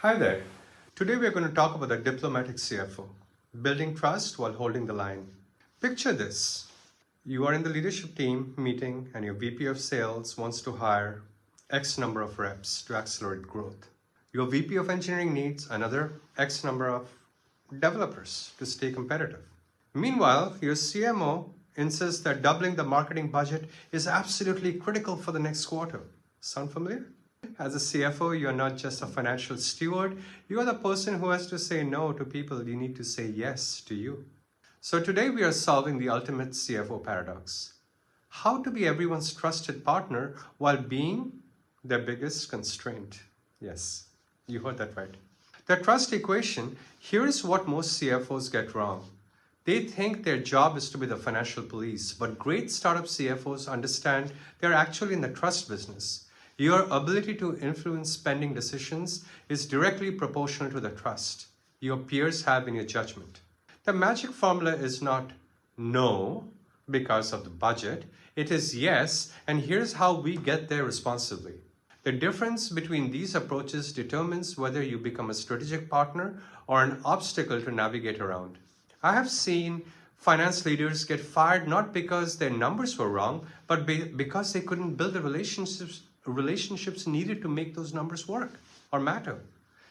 Hi there. Today we are going to talk about the diplomatic CFO, building trust while holding the line. Picture this. You are in the leadership team meeting and your VP of sales wants to hire X number of reps to accelerate growth. Your VP of engineering needs another X number of developers to stay competitive. Meanwhile, your CMO insists that doubling the marketing budget is absolutely critical for the next quarter. Sound familiar? As a CFO, you're not just a financial steward, you are the person who has to say no to people you need to say yes to you. So today we are solving the ultimate CFO paradox. How to be everyone's trusted partner while being their biggest constraint. Yes, you heard that right. The trust equation, here is what most CFOs get wrong. They think their job is to be the financial police, but great startup CFOs understand they're actually in the trust business. Your ability to influence spending decisions is directly proportional to the trust your peers have in your judgment. The magic formula is not no because of the budget. It is yes, and here's how we get there responsibly. The difference between these approaches determines whether you become a strategic partner or an obstacle to navigate around. I have seen finance leaders get fired not because their numbers were wrong, but because they couldn't build the relationships needed to make those numbers work or matter.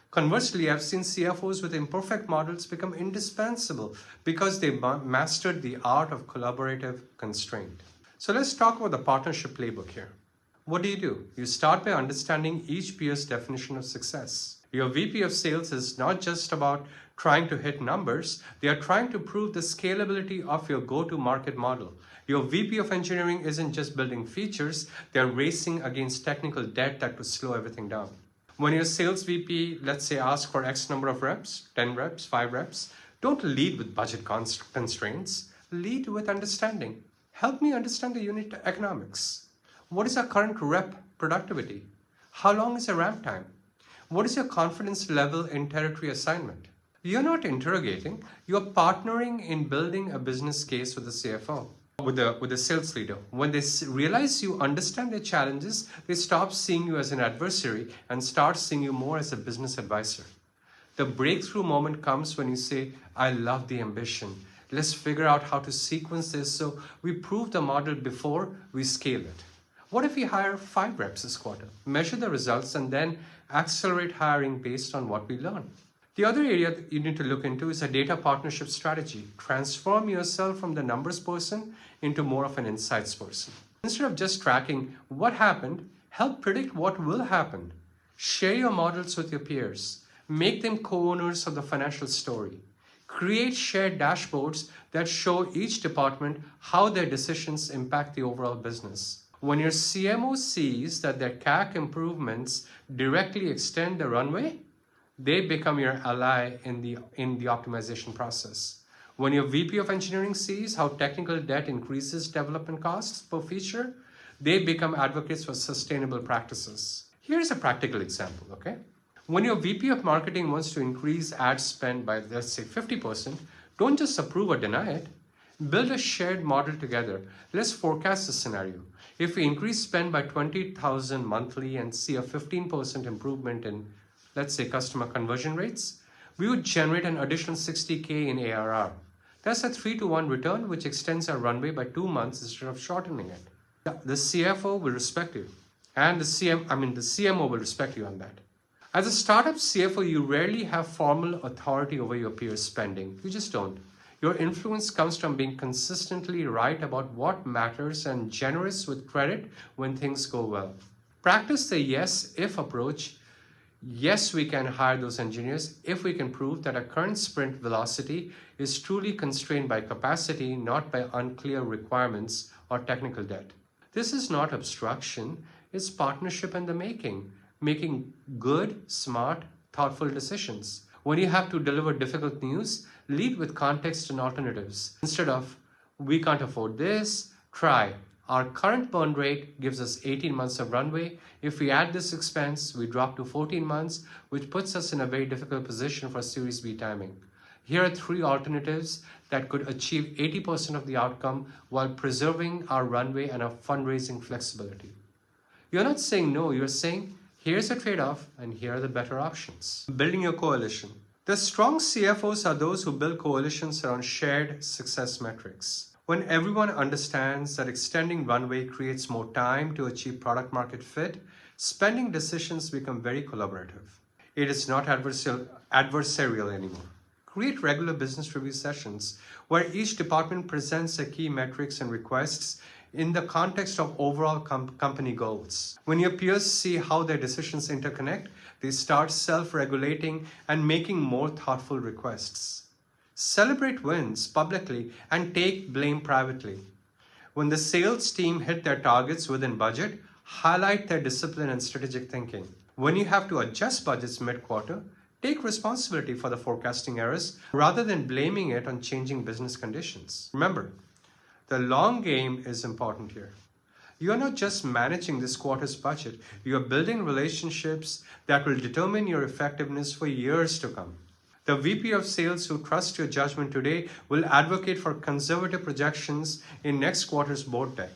Conversely, I've seen CFOs with imperfect models become indispensable because they mastered the art of collaborative constraint. So let's talk about the partnership playbook here. What do? You start by understanding each peer's definition of success. Your VP of sales is not just about trying to hit numbers, they are trying to prove the scalability of your go-to-market model. Your VP of engineering isn't just building features, they're racing against technical debt that would slow everything down. When your sales VP, let's say, asks for X number of reps, 10 reps, 5 reps, don't lead with budget constraints, lead with understanding. Help me understand the unit economics. What is our current rep productivity? How long is the ramp time? What is your confidence level in territory assignment? You're not interrogating, you're partnering in building a business case with the CFO, with the sales leader. When they realize you understand their challenges, they stop seeing you as an adversary and start seeing you more as a business advisor. The breakthrough moment comes when you say, I love the ambition. Let's figure out how to sequence this so we prove the model before we scale it. What if we hire 5 reps this quarter, measure the results, and then accelerate hiring based on what we learn? The other area that you need to look into is a data partnership strategy. Transform yourself from the numbers person into more of an insights person. Instead of just tracking what happened, help predict what will happen. Share your models with your peers. Make them co-owners of the financial story. Create shared dashboards that show each department how their decisions impact the overall business. When your CMO sees that their CAC improvements directly extend the runway, they become your ally in the optimization process. When your VP of engineering sees how technical debt increases development costs per feature, they become advocates for sustainable practices. Here's a practical example, okay? When your VP of marketing wants to increase ad spend by, let's say, 50%, don't just approve or deny it. Build a shared model together. Let's forecast the scenario. If we increase spend by 20,000 monthly and see a 15% improvement in, let's say, customer conversion rates, we would generate an additional 60K in ARR. That's a 3-to-1 return, which extends our runway by 2 months instead of shortening it. The CFO will respect you, and the CMO will respect you on that. As a startup CFO, you rarely have formal authority over your peers' spending. You just don't. Your influence comes from being consistently right about what matters and generous with credit when things go well. Practice the yes if approach. Yes, we can hire those engineers if we can prove that our current sprint velocity is truly constrained by capacity, not by unclear requirements or technical debt. This is not obstruction, it's partnership in the making good, smart, thoughtful decisions. When you have to deliver difficult news, lead with context and alternatives. Instead of, we can't afford this, try. Our current burn rate gives us 18 months of runway. If we add this expense, we drop to 14 months, which puts us in a very difficult position for Series B timing. Here are 3 alternatives that could achieve 80% of the outcome while preserving our runway and our fundraising flexibility. You're not saying no, you're saying, Here's a trade-off, and here are the better options. Building your coalition. The strong CFOs are those who build coalitions around shared success metrics. When everyone understands that extending runway creates more time to achieve product market fit, spending decisions become very collaborative. It is not adversarial anymore. Create regular business review sessions where each department presents their key metrics and requests in the context of overall company goals. When your peers see how their decisions interconnect, they start self-regulating and making more thoughtful requests. Celebrate wins publicly and take blame privately. When the sales team hit their targets within budget, highlight their discipline and strategic thinking. When you have to adjust budgets mid-quarter, take responsibility for the forecasting errors rather than blaming it on changing business conditions. Remember, the long game is important here. You are not just managing this quarter's budget, you are building relationships that will determine your effectiveness for years to come. The VP of Sales who trusts your judgment today will advocate for conservative projections in next quarter's board deck.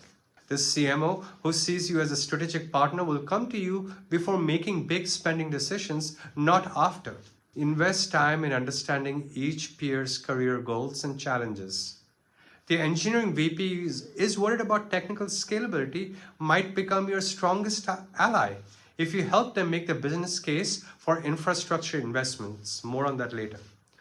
The CMO who sees you as a strategic partner will come to you before making big spending decisions, not after. Invest time in understanding each peer's career goals and challenges. The engineering VP is worried about technical scalability might become your strongest ally if you help them make the business case for infrastructure investments. More on that later.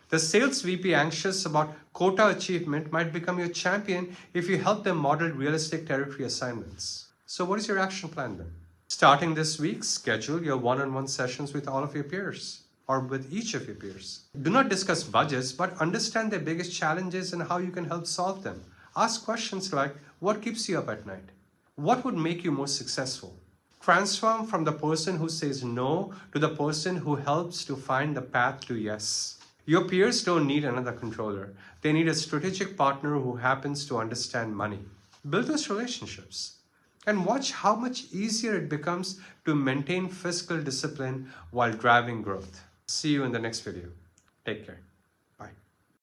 The sales VP anxious about quota achievement might become your champion if you help them model realistic territory assignments. So what is your action plan then? Starting this week, schedule your one-on-one sessions with all of your peers or with each of your peers. Do not discuss budgets, but understand their biggest challenges and how you can help solve them. Ask questions like, what keeps you up at night? What would make you more successful? Transform from the person who says no to the person who helps to find the path to yes. Your peers don't need another controller. They need a strategic partner who happens to understand money. Build those relationships and watch how much easier it becomes to maintain fiscal discipline while driving growth. See you in the next video. Take care.